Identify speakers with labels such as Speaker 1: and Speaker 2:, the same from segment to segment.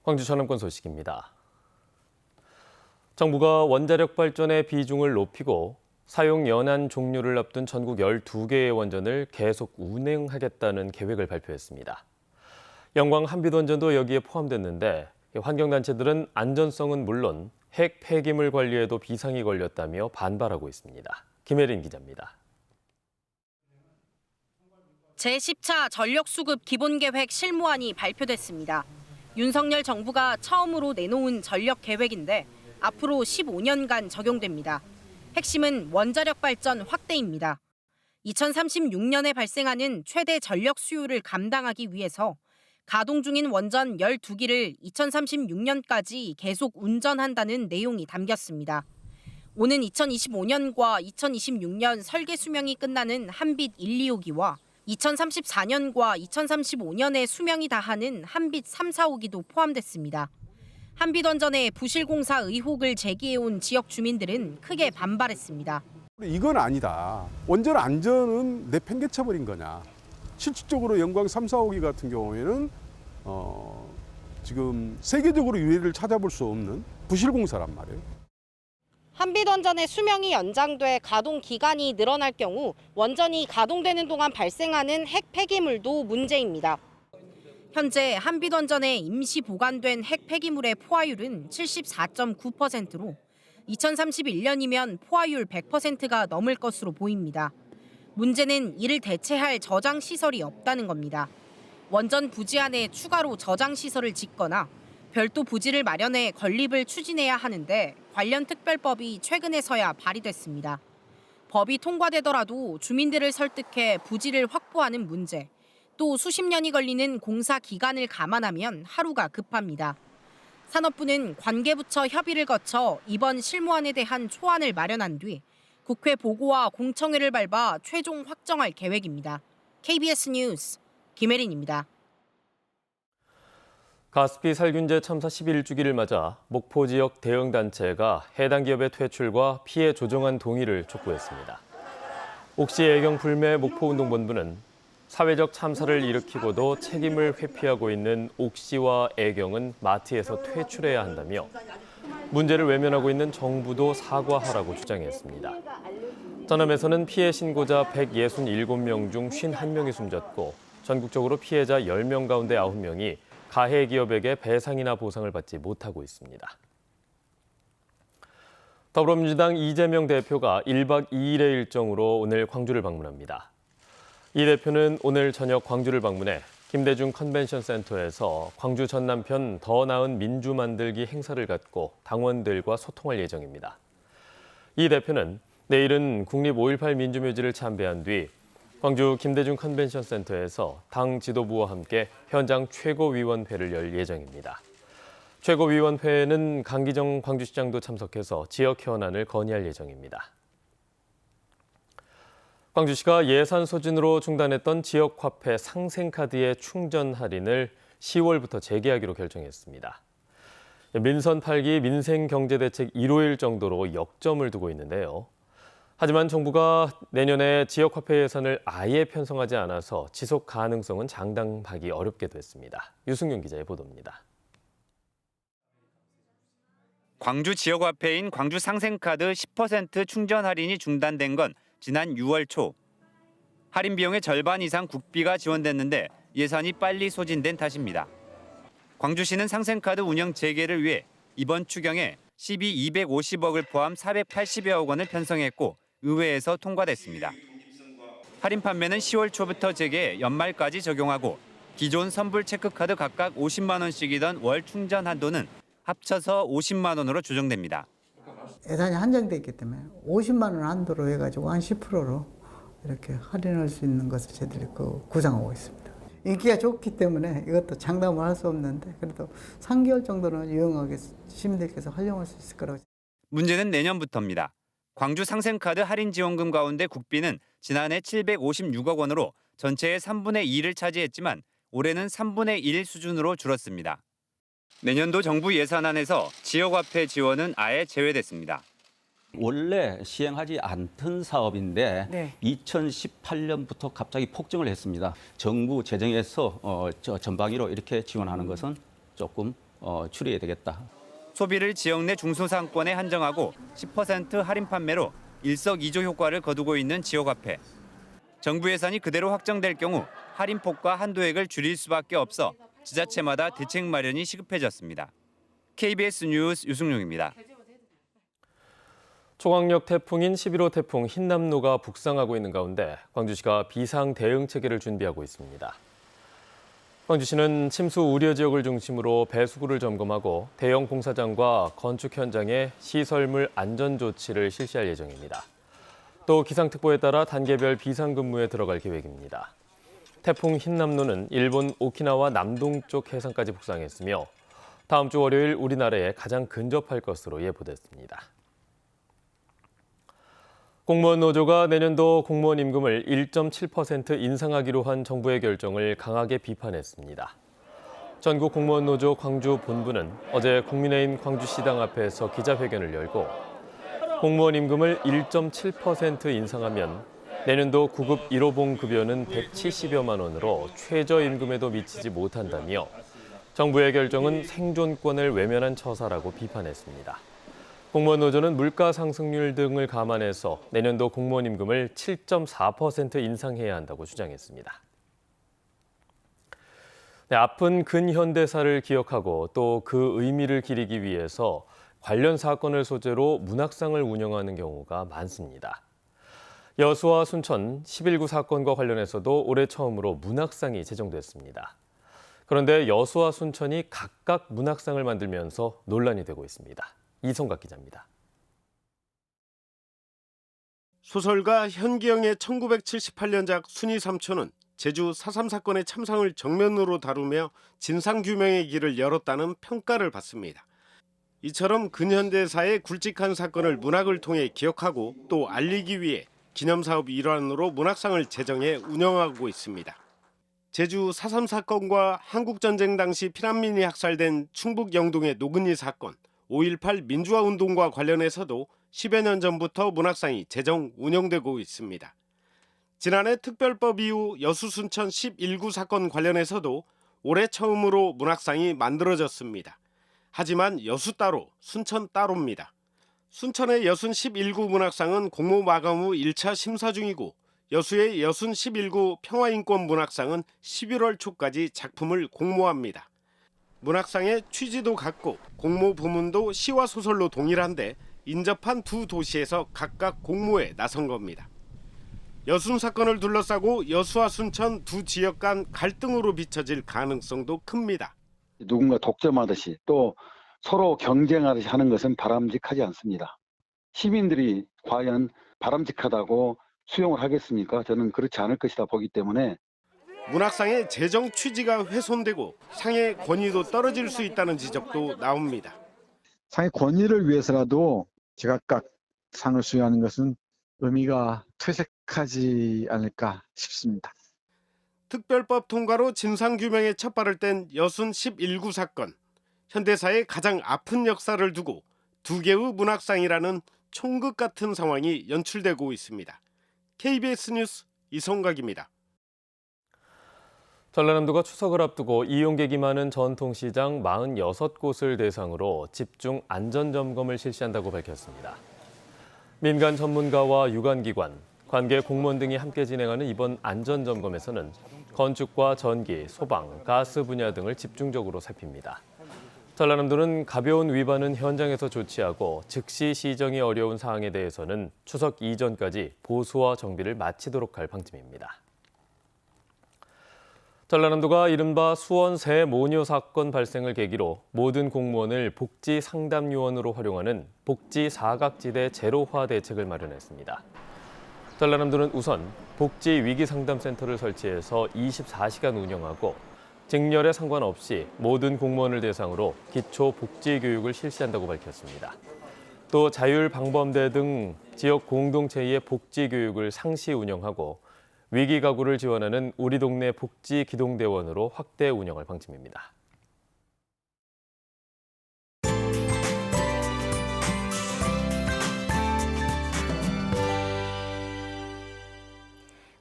Speaker 1: 광주 전남권 소식입니다. 정부가 원자력 발전의 비중을 높이고 사용 연한 종료를 앞둔 전국 12개의 원전을 계속 운행하겠다는 계획을 발표했습니다. 영광 한빛원전도 여기에 포함됐는데 환경단체들은 안전성은 물론 핵 폐기물 관리에도 비상이 걸렸다며 반발하고 있습니다. 김혜린 기자입니다.
Speaker 2: 제10차 전력수급 기본계획 실무안이 발표됐습니다. 윤석열 정부가 처음으로 내놓은 전력 계획인데 앞으로 15년간 적용됩니다. 핵심은 원자력 발전 확대입니다. 2036년에 발생하는 최대 전력 수요를 감당하기 위해서 가동 중인 원전 12기를 2036년까지 계속 운전한다는 내용이 담겼습니다. 오는 2025년과 2026년 설계 수명이 끝나는 한빛 1, 2호기와 2034년과 2035년에 수명이 다하는 한빛 3, 4호기도 포함됐습니다. 한빛원전의 부실공사 의혹을 제기해온 지역 주민들은 크게 반발했습니다.
Speaker 3: 이건 아니다. 원전 안전은 내팽개쳐버린 거냐. 실질적으로 영광 3, 4호기 같은 경우에는 지금 세계적으로 유해를 찾아볼 수 없는 부실공사란 말이에요.
Speaker 2: 한빛원전의 수명이 연장돼 가동 기간이 늘어날 경우 원전이 가동되는 동안 발생하는 핵 폐기물도 문제입니다. 현재 한빛원전에 임시 보관된 핵 폐기물의 포화율은 74.9%로 2031년이면 포화율 100%가 넘을 것으로 보입니다. 문제는 이를 대체할 저장 시설이 없다는 겁니다. 원전 부지 안에 추가로 저장 시설을 짓거나 별도 부지를 마련해 건립을 추진해야 하는데 관련 특별법이 최근에서야 발의됐습니다. 법이 통과되더라도 주민들을 설득해 부지를 확보하는 문제, 또 수십 년이 걸리는 공사 기간을 감안하면 하루가 급합니다. 산업부는 관계부처 협의를 거쳐 이번 실무안에 대한 초안을 마련한 뒤 국회 보고와 공청회를 밟아 최종 확정할 계획입니다. KBS 뉴스 김혜린입니다.
Speaker 1: 가스피 살균제 참사 11주기를 맞아 목포 지역 대형단체가 해당 기업의 퇴출과 피해 조정안 동의를 촉구했습니다. 옥시 애경 불매 목포운동본부는 사회적 참사를 일으키고도 책임을 회피하고 있는 옥시와 애경은 마트에서 퇴출해야 한다며 문제를 외면하고 있는 정부도 사과하라고 주장했습니다. 전남에서는 피해 신고자 167명 중 51명이 숨졌고 전국적으로 피해자 10명 가운데 9명이 가해 기업에게 배상이나 보상을 받지 못하고 있습니다. 더불어민주당 이재명 대표가 1박 2일의 일정으로 오늘 광주를 방문합니다. 이 대표는 오늘 저녁 광주를 방문해 김대중 컨벤션 센터에서 광주 전남편 더 나은 민주 만들기 행사를 갖고 당원들과 소통할 예정입니다. 이 대표는 내일은 국립 5.18 민주묘지를 참배한 뒤 광주 김대중 컨벤션 센터에서 당 지도부와 함께 현장 최고위원회를 열 예정입니다. 최고위원회에는 강기정 광주시장도 참석해서 지역 현안을 건의할 예정입니다. 광주시가 예산 소진으로 중단했던 지역화폐 상생카드의 충전 할인을 10월부터 재개하기로 결정했습니다. 민선 8기 민생경제대책 1호일 정도로 역점을 두고 있는데요. 하지만 정부가 내년에 지역화폐 예산을 아예 편성하지 않아서 지속 가능성은 장담하기 어렵게 됐습니다. 유승윤 기자의 보도입니다.
Speaker 4: 광주 지역화폐인 광주 상생카드 10% 충전 할인이 중단된 건 지난 6월 초. 할인 비용의 절반 이상 국비가 지원됐는데 예산이 빨리 소진된 탓입니다. 광주시는 상생카드 운영 재개를 위해 이번 추경에 시비 250억을 포함 480여억 원을 편성했고 의회에서 통과됐습니다. 할인 판매는 10월 초부터 재개해 연말까지 적용하고 기존 선불 체크카드 각각 50만 원씩이던 월 충전 한도는 합쳐서 50만 원으로 조정됩니다.
Speaker 5: 예산이 한정돼 있기 때문에 50만 원 한도로 해가지고 한 10%로 이렇게 할인할 수 있는 것을 저희들이 구상하고 있습니다. 인기가 좋기 때문에 이것도 장담을 할 수 없는데 그래도 3개월 정도는 유용하게 시민들께서 활용할 수 있을 거라고.
Speaker 4: 문제는 내년부터입니다. 광주 상생카드 할인 지원금 가운데 국비는 지난해 756억 원으로 전체의 3분의 2를 차지했지만 올해는 3분의 1 수준으로 줄었습니다. 내년도 정부 예산안에서 지역화폐 지원은 아예 제외됐습니다.
Speaker 6: 원래 시행하지 않던 사업인데 2018년부터 갑자기 폭증을 했습니다. 정부 재정에서 전방위로 이렇게 지원하는 것은 조금 추리해야 되겠다.
Speaker 4: 소비를 지역 내 중소상권에 한정하고 10% 할인 판매로 일석이조 효과를 거두고 있는 지역화폐. 정부 예산이 그대로 확정될 경우 할인폭과 한도액을 줄일 수밖에 없어 지자체마다 대책 마련이 시급해졌습니다. KBS 뉴스 유승용입니다.
Speaker 1: 초강력 태풍인 11호 태풍 흰남노가 북상하고 있는 가운데 광주시가 비상 대응 체계를 준비하고 있습니다. 광주시는 침수 우려 지역을 중심으로 배수구를 점검하고 대형 공사장과 건축 현장에 시설물 안전 조치를 실시할 예정입니다. 또 기상특보에 따라 단계별 비상근무에 들어갈 계획입니다. 태풍 흰남노는 일본 오키나와 남동쪽 해상까지 북상했으며 다음 주 월요일 우리나라에 가장 근접할 것으로 예보됐습니다. 공무원 노조가 내년도 공무원 임금을 1.7% 인상하기로 한 정부의 결정을 강하게 비판했습니다. 전국 공무원 노조 광주 본부는 어제 국민의힘 광주시당 앞에서 기자회견을 열고 공무원 임금을 1.7% 인상하면 내년도 9급 1호봉 급여는 170여만 원으로 최저임금에도 미치지 못한다며 정부의 결정은 생존권을 외면한 처사라고 비판했습니다. 공무원 노조는 물가 상승률 등을 감안해서 내년도 공무원 임금을 7.4% 인상해야 한다고 주장했습니다. 네, 아픈 근현대사를 기억하고 또 그 의미를 기리기 위해서 관련 사건을 소재로 문학상을 운영하는 경우가 많습니다. 여수와 순천 11구 사건과 관련해서도 올해 처음으로 문학상이 제정됐습니다. 그런데 여수와 순천이 각각 문학상을 만들면서 논란이 되고 있습니다. 이성각 기자입니다.
Speaker 7: 소설가 현기영의 1978년작 순이 삼촌은 제주 4.3 사건의 참상을 정면으로 다루며 진상규명의 길을 열었다는 평가를 받습니다. 이처럼 근현대사의 굵직한 사건을 문학을 통해 기억하고 또 알리기 위해 기념사업 일환으로 문학상을 제정해 운영하고 있습니다. 제주 4.3 사건과 한국전쟁 당시 피난민이 학살된 충북 영동의 노근리 사건, 5.18 민주화운동과 관련해서도 10여 년 전부터 문학상이 제정 운영되고 있습니다. 지난해 특별법 이후 여수 순천 11구 사건 관련해서도 올해 처음으로 문학상이 만들어졌습니다. 하지만 여수 따로, 순천 따로입니다. 순천의 여순 11구 문학상은 공모 마감 후 1차 심사 중이고 여수의 여순 11구 평화인권 문학상은 11월 초까지 작품을 공모합니다. 문학상의 취지도 같고 공모 부문도 시와 소설로 동일한데 인접한 두 도시에서 각각 공모에 나선 겁니다. 여순 사건을 둘러싸고 여수와 순천 두 지역 간 갈등으로 비춰질 가능성도 큽니다.
Speaker 8: 누군가 독점하듯이 또 서로 경쟁하듯이 하는 것은 바람직하지 않습니다. 시민들이 과연 바람직하다고 수용을 하겠습니까? 저는 그렇지 않을 것이다 보기 때문에
Speaker 7: 문학상의 재정 취지가 훼손되고 상의 권위도 떨어질 수 있다는 지적도 나옵니다.
Speaker 9: 상의 권위를 위해서라도 제각각 상을 수여하는 것은 의미가 퇴색하지 않을까 싶습니다.
Speaker 7: 특별법 통과로 진상규명에 첫 발을 뗀 여순 11구 사건. 현대사의 가장 아픈 역사를 두고 두 개의 문학상이라는 총극 같은 상황이 연출되고 있습니다. KBS 뉴스 이성각입니다.
Speaker 1: 전라남도가 추석을 앞두고 이용객이 많은 전통시장 46곳을 대상으로 집중 안전점검을 실시한다고 밝혔습니다. 민간 전문가와 유관기관, 관계 공무원 등이 함께 진행하는 이번 안전점검에서는 건축과 전기, 소방, 가스 분야 등을 집중적으로 살핍니다. 전라남도는 가벼운 위반은 현장에서 조치하고 즉시 시정이 어려운 사항에 대해서는 추석 이전까지 보수와 정비를 마치도록 할 방침입니다. 전라남도가 이른바 수원 새 모녀 사건 발생을 계기로 모든 공무원을 복지 상담요원으로 활용하는 복지 사각지대 제로화 대책을 마련했습니다. 전라남도는 우선 복지 위기 상담센터를 설치해서 24시간 운영하고 직렬에 상관없이 모든 공무원을 대상으로 기초 복지 교육을 실시한다고 밝혔습니다. 또 자율방범대 등 지역 공동체의 복지 교육을 상시 운영하고 위기 가구를 지원하는 우리 동네 복지 기동대원으로 확대 운영할 방침입니다.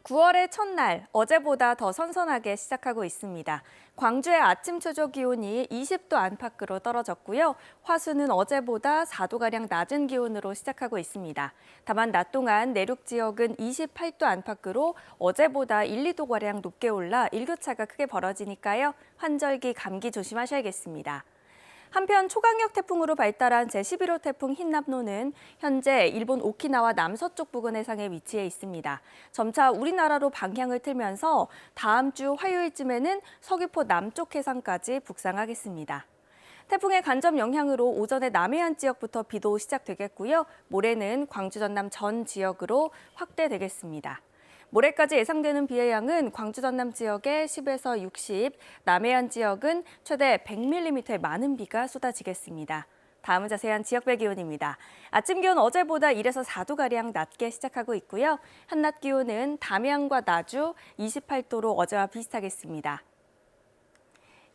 Speaker 10: 9월의 첫날, 어제보다 더 선선하게 시작하고 있습니다. 광주의 아침 최저 기온이 20도 안팎으로 떨어졌고요. 화수는 어제보다 4도가량 낮은 기온으로 시작하고 있습니다. 다만 낮 동안 내륙 지역은 28도 안팎으로 어제보다 1, 2도가량 높게 올라 일교차가 크게 벌어지니까요. 환절기 감기 조심하셔야겠습니다. 한편 초강력 태풍으로 발달한 제11호 태풍 흰남노는 현재 일본 오키나와 남서쪽 부근 해상에 위치해 있습니다. 점차 우리나라로 방향을 틀면서 다음 주 화요일쯤에는 서귀포 남쪽 해상까지 북상하겠습니다. 태풍의 간접 영향으로 오전에 남해안 지역부터 비도 시작되겠고요. 모레는 광주 전남 전 지역으로 확대되겠습니다. 모레까지 예상되는 비의 양은 광주 전남 지역에 10에서 60, 남해안 지역은 최대 100mm의 많은 비가 쏟아지겠습니다. 다음은 자세한 지역별 기온입니다. 아침 기온 어제보다 1에서 4도가량 낮게 시작하고 있고요. 한낮 기온은 담양과 나주 28도로 어제와 비슷하겠습니다.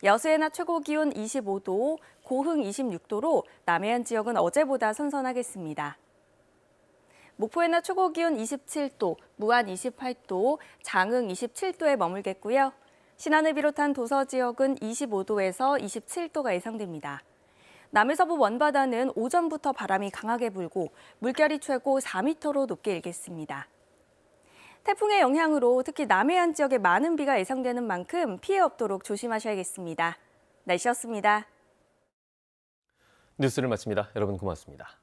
Speaker 10: 여수의 낮 최고 기온 25도, 고흥 26도로 남해안 지역은 어제보다 선선하겠습니다. 목포의 낮 최고 기온 27도, 무안 28도, 장흥 27도에 머물겠고요. 신안을 비롯한 도서 지역은 25도에서 27도가 예상됩니다. 남해서부 원바다는 오전부터 바람이 강하게 불고 물결이 최고 4m로 높게 일겠습니다. 태풍의 영향으로 특히 남해안 지역에 많은 비가 예상되는 만큼 피해 없도록 조심하셔야겠습니다. 날씨였습니다.
Speaker 1: 뉴스를 마칩니다. 여러분 고맙습니다.